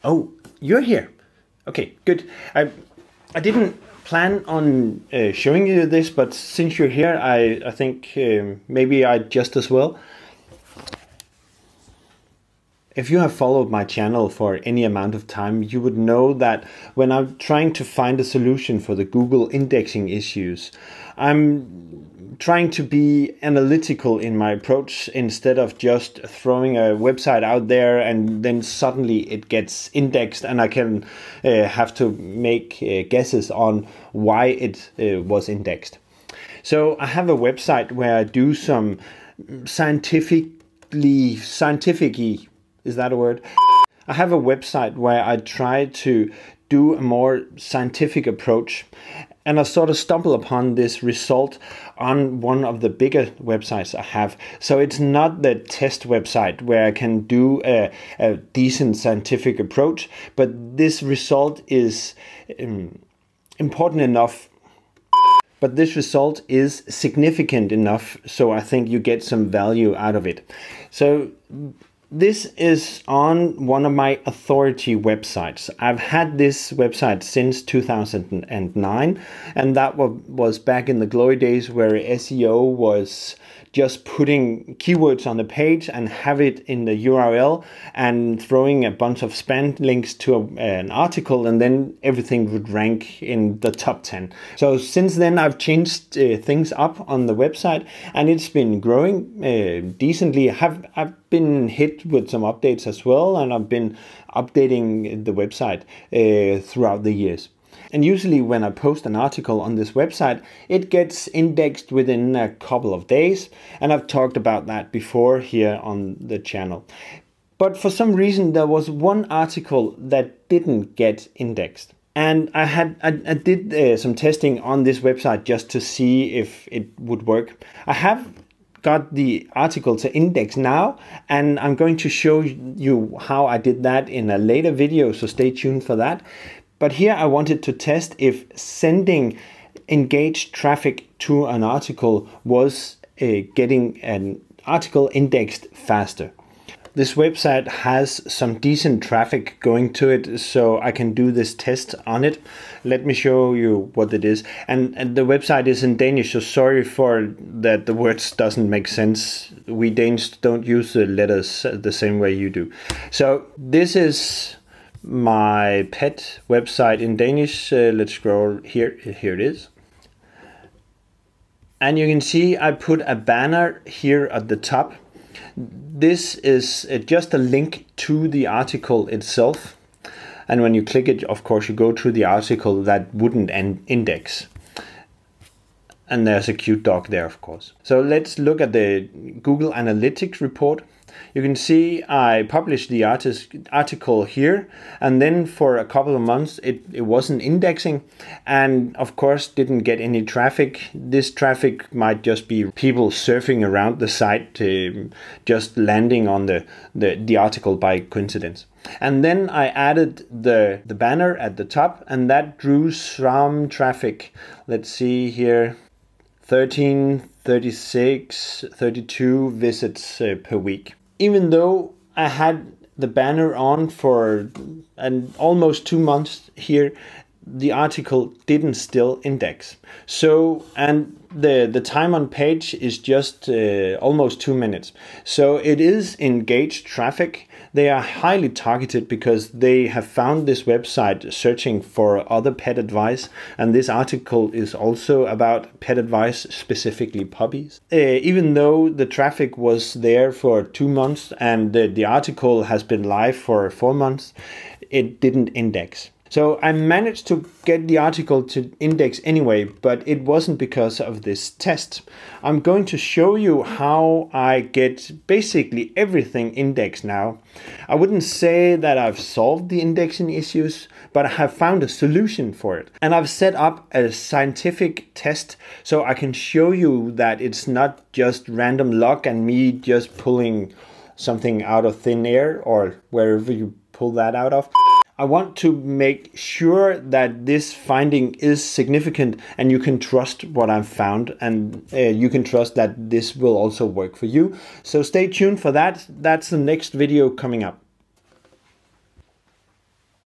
Oh, you're here. Okay, good. I didn't plan on showing you this, but since you're here, I think maybe I just as well. If you have followed my channel for any amount of time, you would know that when I'm trying to find a solution for the Google indexing issues, I'm trying to be analytical in my approach instead of just throwing a website out there and then suddenly it gets indexed and I can have to make guesses on why it was indexed. So I have a website where I do some scientific, is that a word? I have a website where I try to do a more scientific approach, and I sort of stumble upon this result on one of the bigger websites I have. So it's not the test website where I can do a decent scientific approach, but this result is important enough. But this result is significant enough, so I think you get some value out of it. So this is on one of my authority websites. I've had this website since 2009, and that was back in the glory days where SEO was just putting keywords on the page and have it in the URL and throwing a bunch of spam links to an article, and then everything would rank in the top 10. So since then I've changed things up on the website, and it's been growing decently. I've been hit with some updates as well, and I've been updating the website throughout the years. And usually when I post an article on this website, it gets indexed within a couple of days. And I've talked about that before here on the channel. But for some reason, there was one article that didn't get indexed. And I did some testing on this website just to see if it would work. I have got the article to index now, and I'm going to show you how I did that in a later video, so stay tuned for that. But here I wanted to test if sending engaged traffic to an article was getting an article indexed faster. This website has some decent traffic going to it, so I can do this test on it. Let me show you what it is. And the website is in Danish, so sorry for that the words doesn't make sense. We Danes don't use the letters the same way you do. So this is my pet website in Danish. Let's scroll here. Here it is. And you can see I put a banner here at the top. This is just a link to the article itself. And when you click it, of course, you go to the article that wouldn't index. And there's a cute dog there, of course. So let's look at the Google Analytics report. You can see I published the article here, and then for a couple of months it wasn't indexing, and of course didn't get any traffic. This traffic might just be people surfing around the site, just landing on the article by coincidence. And then I added the banner at the top, and that drew some traffic. Let's see here, 13, 36, 32 visits per week. Even though I had the banner on for almost 2 months here, the article didn't still index. So, and the time on page is just almost 2 minutes. So it is engaged traffic. They are highly targeted because they have found this website searching for other pet advice. And this article is also about pet advice, specifically puppies. Even though the traffic was there for 2 months and the article has been live for 4 months, it didn't index. So I managed to get the article to index anyway, but it wasn't because of this test. I'm going to show you how I get basically everything indexed now. I wouldn't say that I've solved the indexing issues, but I have found a solution for it. And I've set up a scientific test so I can show you that it's not just random luck and me just pulling something out of thin air or wherever you pull that out of. I want to make sure that this finding is significant and you can trust what I've found, and you can trust that this will also work for you. So stay tuned for that. That's the next video coming up.